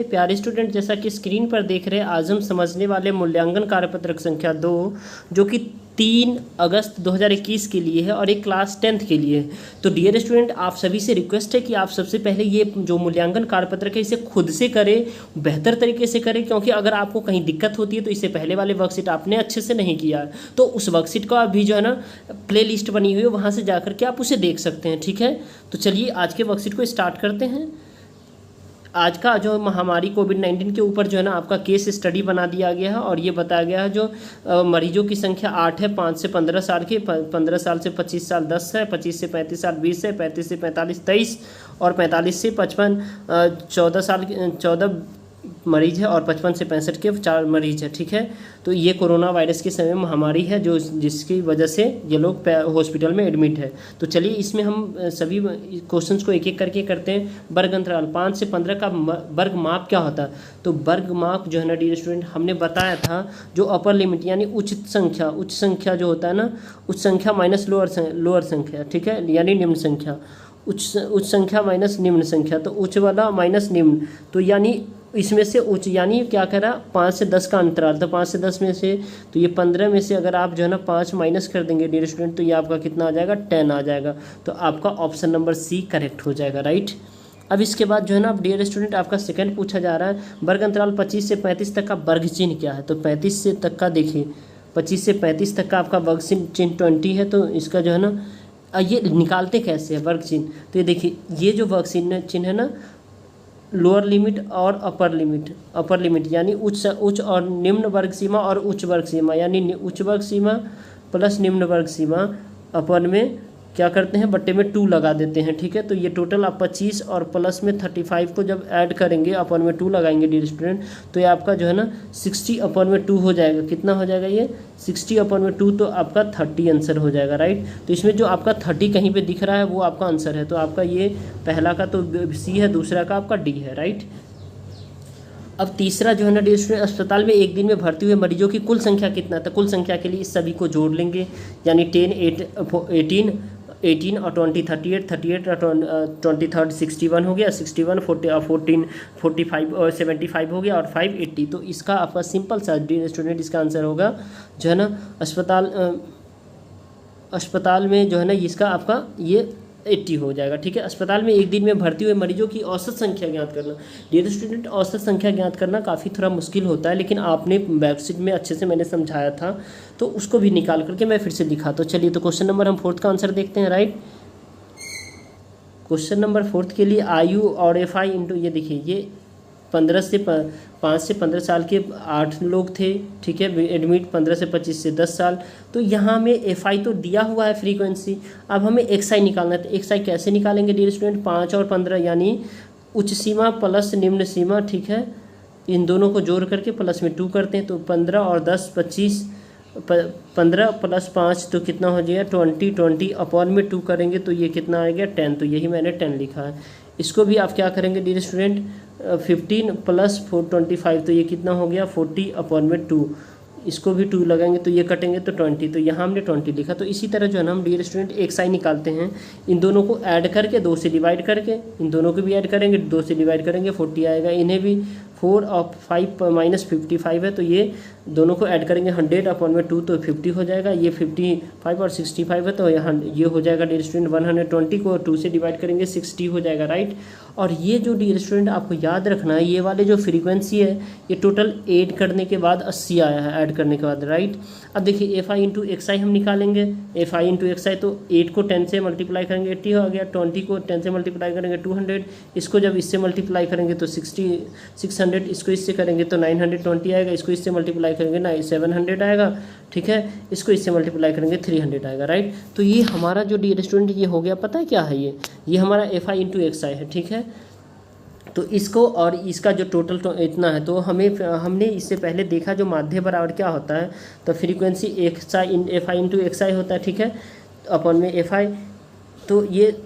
प्यारे स्टूडेंट, जैसा कि स्क्रीन पर देख रहे हैं, आज हम समझने वाले मूल्यांकन कार्यपत्रक संख्या 2 जो कि 3 अगस्त 2021 के लिए है और एक क्लास 10th के लिए है। तो डियर स्टूडेंट, आप सभी से रिक्वेस्ट है कि आप सबसे पहले ये जो मूल्यांकन कार्यपत्रक है इसे खुद से करें, बेहतर तरीके से करें, क्योंकि अगर आपको कहीं दिक्कत होती है तो इससे पहले वाले वर्कशीट आपने अच्छे से नहीं किया है तो उस वर्कशीट का अभी जो है ना प्ले लिस्ट बनी हुई है, वहाँ से जा करके आप उसे देख सकते हैं। ठीक है, तो चलिए आज के वर्कशीट को स्टार्ट करते हैं। आज का जो महामारी कोविड-19 के ऊपर जो है ना आपका केस स्टडी बना दिया गया है और ये बताया गया है जो मरीजों की संख्या 8 है, 5 से 15 साल के, 15 साल से 25 साल 10 है, 25 से 35 साल 20 है, 35 से 45 23 और 45 से 55 14 साल 14 मरीज है और 55 से 65 के 4 मरीज है। ठीक है, तो ये कोरोना वायरस के समय महामारी है जो जिसकी वजह से ये लोग हॉस्पिटल में एडमिट है। तो चलिए इसमें हम सभी क्वेश्चंस को एक एक करके करते हैं। वर्ग अंतराल 5 से 15 का वर्ग माप क्या होता है? तो वर्ग माप जो है ना डियर स्टूडेंट, हमने बताया था जो अपर लिमिट यानी उच्च संख्या जो होता है ना, उच्च संख्या माइनस लोअर संख्या, ठीक है, यानी निम्न संख्या, उच्च संख्या माइनस निम्न संख्या, तो उच्च वाला माइनस निम्न, तो यानी इसमें से उच्च यानी क्या कह रहा, 5 से 10 का अंतराल, तो 5 से 10 में से, तो ये 15 में से अगर आप जो है ना 5 माइनस कर देंगे डियर स्टूडेंट, तो ये आपका कितना आ जाएगा, 10 आ जाएगा। तो आपका ऑप्शन नंबर सी करेक्ट हो जाएगा, राइट। अब इसके बाद जो है ना आप डियर स्टूडेंट आपका सेकंड पूछा जा रहा है, वर्ग अंतराल 25 से 35 तक का वर्ग चिन्ह क्या है? तो 35 से तक का देखिए, 25 से 35 तक का आपका वर्ग चिन्ह 20 है, तो इसका जो है ना ये निकालते कैसे है वर्ग चिन्ह? तो ये देखिए, ये जो वर्ग चिन्ह है ना, लोअर लिमिट और अपर लिमिट यानी उच्च और निम्न वर्ग सीमा और उच्च वर्ग सीमा, यानी उच्च वर्ग सीमा प्लस निम्न वर्ग सीमा अपन में क्या करते हैं, बट्टे में 2 लगा देते हैं। ठीक है, तो ये टोटल आप 25 और प्लस में 35 को जब ऐड करेंगे, अपन में 2 लगाएंगे डियर स्टूडेंट, तो ये आपका जो है ना 60 अपन में 2 हो जाएगा। कितना हो जाएगा ये 60 अपन में 2, तो आपका 30 आंसर हो जाएगा, राइट। तो इसमें जो आपका 30 कहीं पे दिख रहा है वो आपका आंसर है, तो आपका ये पहला का तो सी है, दूसरा का आपका डी है, राइट। अब तीसरा जो है ना डियर स्टूडेंट, अस्पताल में एक दिन में भर्ती हुए मरीजों की कुल संख्या कितना था? कुल संख्या के लिए इस सभी को जोड़ लेंगे, यानी 18 और 20 38 और 23 61 हो गया, 61 14 45 और 75 हो गया और 5 80। तो इसका आपका सिंपल सा डियर स्टूडेंट इसका आंसर होगा जो है ना अस्पताल में जो है ना इसका आपका ये 80 हो जाएगा। ठीक है, अस्पताल में एक दिन में भर्ती हुए मरीजों की औसत संख्या ज्ञात करना। डियर स्टूडेंट, औसत संख्या ज्ञात करना काफ़ी थोड़ा मुश्किल होता है, लेकिन आपने वेबसाइट में अच्छे से मैंने समझाया था तो उसको भी निकाल करके मैं फिर से दिखा। तो चलिए, तो क्वेश्चन नंबर हम 4th का आंसर देखते हैं, राइट। क्वेश्चन नंबर 4th के लिए आयु और FI इंटू, ये देखिए, ये 5 से 15 साल के 8 लोग थे। ठीक है, एडमिट 15 से 25 से 10 साल। तो यहाँ में FI तो दिया हुआ है फ्रीक्वेंसी, अब हमें XI निकालना है। तो XI कैसे निकालेंगे डियर स्टूडेंट? 5 और 15 यानी उच्च सीमा प्लस निम्न सीमा, ठीक है, इन दोनों को जोड़ करके प्लस में 2 करते हैं, तो 15 और 10 25, 15 प्लस 5 तो कितना हो जाएगा 20 अपॉन में 2 करेंगे तो ये कितना आ गया 10, तो यही मैंने 10 लिखा है। इसको भी आप क्या करेंगे डियर स्टूडेंट, 15 प्लस 425, तो ये कितना हो गया 40 अपॉन में 2, इसको भी 2 लगाएंगे तो ये कटेंगे तो 20, तो यहाँ हमने 20 लिखा। तो इसी तरह जो है ना हम डियर स्टूडेंट XI निकालते हैं, इन दोनों को ऐड करके 2 से डिवाइड करके, इन दोनों को भी ऐड करेंगे, 2 से डिवाइड करेंगे 40 आएगा, इन्हें भी 4 और 5 माइनस 55 है, तो ये दोनों को ऐड करेंगे 100 अपॉन में 2, तो 50 हो जाएगा। ये 55 और 65 है, तो यहाँ ये हो जाएगा डियर स्टूडेंट 120 को 2 से डिवाइड करेंगे 60 हो जाएगा, राइट। और ये जो डियर स्टूडेंट आपको याद रखना है, ये वाले जो फ्रीक्वेंसी है ये टोटल ऐड करने के बाद 80 आया है, ऐड करने के बाद, राइट। अब देखिए FI इंटू XI हम निकालेंगे, FI इंटू XI, तो 8 को 10 से मल्टीप्लाई करेंगे 80 हो गया, 20 को 10 से मल्टीप्लाई करेंगे 200, इसको जब इससे मल्टीप्लाई करेंगे तो 600, इसको इससे करेंगे तो 920 आएगा, इसको इससे मल्टीप्लाई करेंगे ना 700 आएगा, ठीक है, इसको इससे मल्टीप्लाई करेंगे 300 आएगा, राइट। तो ये हमारा जो डियर स्टूडेंट ये हो गया, पता है क्या है, ये हमारा FI इंटू XI है, ठीक है। तो इसको और इसका जो टोटल इतना है, तो हमने इससे पहले देखा जो माध्य बराबर क्या होता है, तो फ्रीक्वेंसी FI इंटू XI होता है, ठीक है, अपॉन में FI, तो ये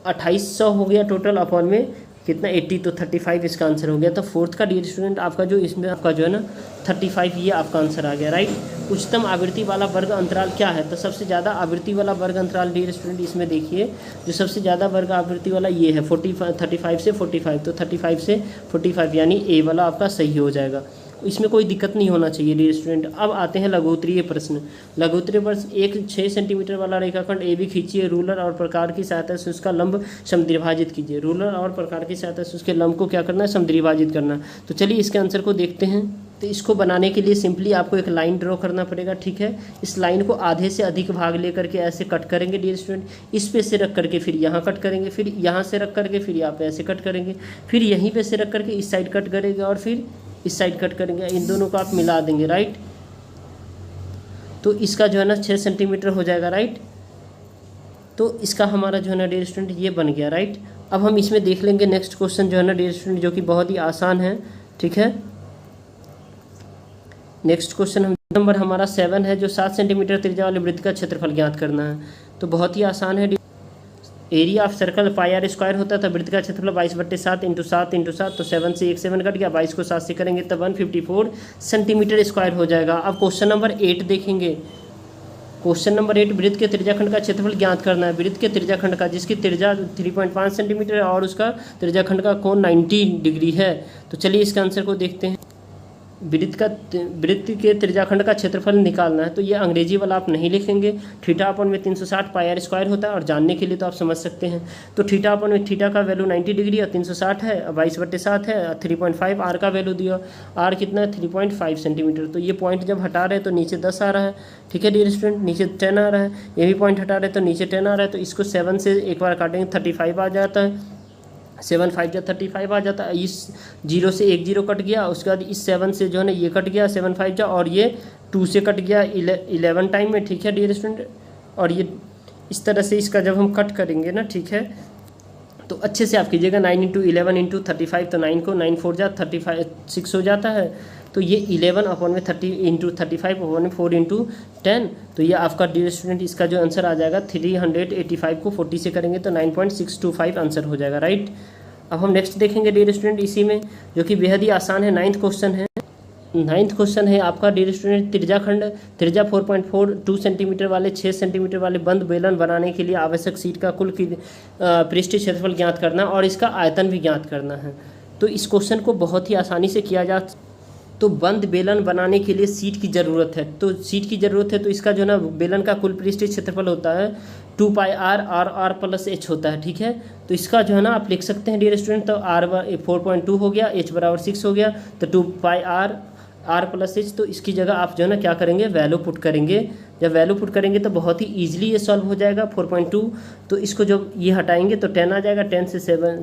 2800 हो गया टोटल अपॉन में कितना 80, तो 35 इसका आंसर हो गया। तो फोर्थ का डियर स्टूडेंट आपका जो इसमें आपका जो है ना 35 ये आपका आंसर आ गया, राइट। उच्चतम आवृत्ति वाला वर्ग अंतराल क्या है? तो सबसे ज़्यादा आवृत्ति वाला वर्ग अंतराल डियर स्टूडेंट इसमें देखिए, जो सबसे ज़्यादा वर्ग आवृत्ति वाला ये है 35 से 45, तो 35 से 45 यानी ए वाला आपका सही हो जाएगा। इसमें कोई दिक्कत नहीं होना चाहिए डियर स्टूडेंट। अब आते हैं लघुत्तरीय प्रश्न। लघुत्तरीय प्रश्न, एक 6 सेंटीमीटर वाला रेखाखंड ए बी खींचिए, रूलर और प्रकार की सहायता से उसका लंब समद्विभाजित कीजिए। रूलर और प्रकार की सहायता से उसके लंब को क्या करना है? समद्विभाजित करना। तो चलिए इसके आंसर को देखते हैं। तो इसको बनाने के लिए सिंपली आपको एक लाइन ड्रॉ करना पड़ेगा, ठीक है। इस लाइन को आधे से अधिक भाग लेकर के ऐसे कट करेंगे डियर स्टूडेंट। इस पे से रख करके फिर यहाँ कट करेंगे, फिर यहाँ से रख करके फिर यहाँ पे ऐसे कट करेंगे, फिर यहीं पे से रख करके इस साइड कट करेंगे और फिर इस साइड कट करेंगे। इन दोनों को आप मिला देंगे, राइट। तो इसका जो है ना 6 सेंटीमीटर हो जाएगा, राइट। तो इसका हमारा जो है ना डियर स्टूडेंट ये बन गया, राइट। अब हम इसमें देख लेंगे नेक्स्ट क्वेश्चन जो है ना डियर स्टूडेंट, जो कि बहुत ही आसान है, ठीक है। नेक्स्ट क्वेश्चन नंबर हमारा 7 है, जो 7 सेंटीमीटर त्रिज्या वाले वृत्त का क्षेत्रफल ज्ञात करना है। तो बहुत ही आसान है। Area of circle pi r square होता था, वृत्त का क्षेत्रफल 22/7 इंटू 7 इंटू 7, तो 7 से 1 7 कट गया, 22 को 7 से करेंगे तो 154 सेंटीमीटर स्क्वायर हो जाएगा। अब क्वेश्चन नंबर 8 देखेंगे। क्वेश्चन नंबर 8, वृत्त के त्रिज्याखंड का क्षेत्रफल ज्ञात करना है। वृत्त के त्रिज्याखंड का, जिसकी त्रिज्या 3.5 सेंटीमीटर है और उसका त्रिज्याखंड का कोण 90 डिग्री है। तो चलिए इसके आंसर को देखते हैं। वृत्त के त्रिज्याखंड का क्षेत्रफल निकालना है, तो ये अंग्रेजी वाला आप नहीं लिखेंगे। थीटा अपन में 360 पाई आर स्क्वायर होता है, और जानने के लिए तो आप समझ सकते हैं। तो थीटा अपन में, थीटा का वैल्यू 90 डिग्री और 360 है, 22/7 है, 3.5 आर का वैल्यू दिया। आर कितना है? 3.5 सेंटीमीटर। तो ये पॉइंट जब हटा रहे हैं तो नीचे 10 आ रहा है, ठीक है डियर स्टूडेंट, नीचे 10 आ रहा है। ये भी पॉइंट हटा रहे हैं तो नीचे 10 आ रहा है। तो इसको 7 से एक बार काटेंगे 35 आ जाता है, 7 5 जा 35 आ जाता है। इस 0 से 1 0 कट गया, उसके बाद इस 7 से जो है ना ये कट गया 7 5 जा, और ये 2 से कट गया 11 टाइम में, ठीक है डियर स्टूडेंट। और ये इस तरह से इसका जब हम कट करेंगे ना, ठीक है, तो अच्छे से आप कीजिएगा। 9 इंटू 11 इंटू 35, तो 9 को 9 4 जा 35 6 हो जाता है। तो ये 11 अपॉन में 30 इंटू 35 अपॉन में 4 इंटू 10, तो ये आपका डियर स्टूडेंट इसका जो आंसर आ जाएगा 385 को 40 से करेंगे तो 9.625 आंसर हो जाएगा, राइट। अब हम नेक्स्ट देखेंगे डियर स्टूडेंट इसी में, जो कि बेहद ही आसान है। 9th क्वेश्चन है। 9th क्वेश्चन है आपका डियर स्टूडेंट, त्रिज्या 4.42 सेंटीमीटर वाले 6 सेंटीमीटर वाले बंद बेलन बनाने के लिए आवश्यक सीट का कुल पृष्ठीय क्षेत्रफल ज्ञात करना और इसका आयतन भी ज्ञात करना है। तो इस क्वेश्चन को बहुत ही आसानी से किया जा, तो बंद बेलन बनाने के लिए सीट की ज़रूरत है। तो सीट की ज़रूरत है, तो इसका जो ना बेलन का कुल पृष्ठीय क्षेत्रफल होता है 2 पाई आर प्लस एच होता है, ठीक है। तो इसका जो है ना आप लिख सकते हैं डियर स्टूडेंट, तो आर 4.2 हो गया, एच बराबर 6 हो गया, तो 2 पाई आर प्लस एच। तो इसकी जगह आप जो है ना क्या करेंगे, वैल्यू पुट करेंगे। जब वैल्यू पुट करेंगे तो बहुत ही ईजिली ये सॉल्व हो जाएगा। 4.2, तो इसको जब ये हटाएंगे तो 10 आ जाएगा, 10 से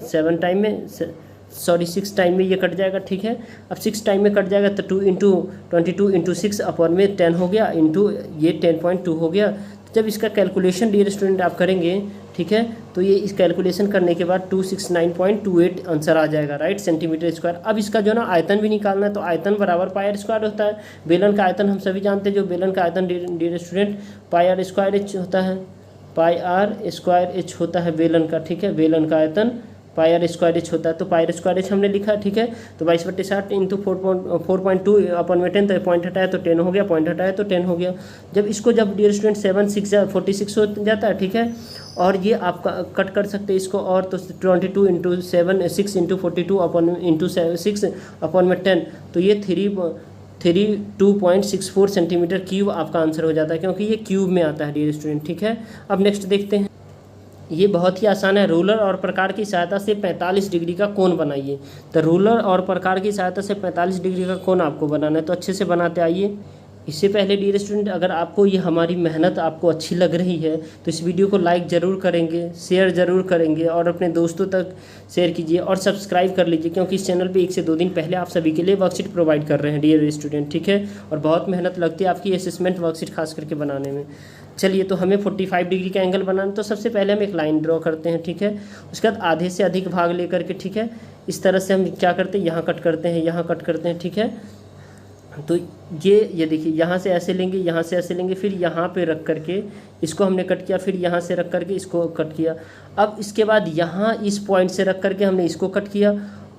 7 टाइम में 6 टाइम में ये कट जाएगा, ठीक है। अब 6 टाइम में कट जाएगा तो 2 इंटू 22 इंटू 6 अपॉन में 10 हो गया, इंटू ये 10.2 हो गया। जब इसका कैलकुलेशन डियर स्टूडेंट आप करेंगे, ठीक है, तो ये इस कैलकुलेशन करने के बाद 269.28 आंसर आ जाएगा, राइट, सेंटीमीटर स्क्वायर। अब इसका जो ना आयतन भी निकालना है, तो आयतन बराबर पाई आर स्क्वायर होता है। बेलन का आयतन हम सभी जानते हैं, जो बेलन का आयतन dear student pi r square h होता है, पाई आर स्क्वायर एच होता है बेलन का, ठीक है। बेलन का आयतन पाई आर स्क्वायर एच होता है, तो पाई आर स्क्वायर एच हमने लिखा, ठीक है। तो 22/7 इंटू 4.2 अपन में 10, तो पॉइंट हटाया तो 10 हो गया, पॉइंट हटाया तो 10 हो गया। जब इसको जब डियर स्टूडेंट 7 6 46 हो जाता है, ठीक है। और ये आप कट कर सकते हैं इसको, और तो 22 इंटू 7 6 इंटू 42 अपन इंटू 6 अपन में 10, तो ये 32.64 सेंटीमीटर क्यूब आपका आंसर हो जाता है, क्योंकि ये क्यूब में आता है डियर स्टूडेंट, ठीक है। अब नेक्स्ट देखते हैं, ये बहुत ही आसान है। रूलर और प्रकार की सहायता से 45 डिग्री का कोण बनाइए। तो रूलर और प्रकार की सहायता से 45 डिग्री का कोण आपको बनाना है, तो अच्छे से बनाते आइए। इससे पहले डियर स्टूडेंट, अगर आपको ये हमारी मेहनत आपको अच्छी लग रही है तो इस वीडियो को लाइक ज़रूर करेंगे, शेयर ज़रूर करेंगे और अपने दोस्तों तक शेयर कीजिए और सब्सक्राइब कर लीजिए, क्योंकि इस चैनल पे 1 से 2 दिन पहले आप सभी के लिए वर्कशीट प्रोवाइड कर रहे हैं डियर स्टूडेंट, ठीक है। और बहुत मेहनत लगती है आपकी असेसमेंट वर्कशीट खास करके बनाने में। चलिए, तो हमें 45 डिग्री का एंगल बनाना, तो सबसे पहले हम एक लाइन ड्रॉ करते हैं, ठीक है। उसके बाद आधे से अधिक भाग लेकर के, ठीक है, इस तरह से हम क्या करते हैं, यहाँ कट करते हैं, यहाँ कट करते हैं, ठीक है। तो ये देखिए, यहाँ से ऐसे लेंगे, यहाँ से ऐसे लेंगे, फिर यहाँ पे रख करके इसको हमने कट किया, फिर यहाँ से रख करके इसको कट किया। अब इसके बाद यहाँ इस पॉइंट से रख करके हमने इसको कट किया,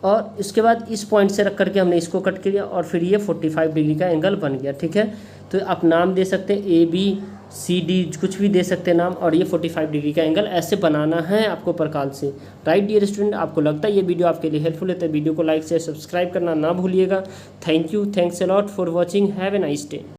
और इसके बाद इस पॉइंट से रख करके हमने इसको कट किया, और फिर ये 45 डिग्री का एंगल बन गया। ठीक है, तो आप नाम दे सकते हैं ABCD, कुछ भी दे सकते हैं नाम, और ये 45 डिग्री का एंगल ऐसे बनाना है आपको प्रकार से। राइट डियर स्टूडेंट, आपको लगता है ये वीडियो आपके लिए हेल्पफुल है तो वीडियो को लाइक शेयर सब्सक्राइब करना ना भूलिएगा। Thank you, thanks a lot for watching, have a nice day.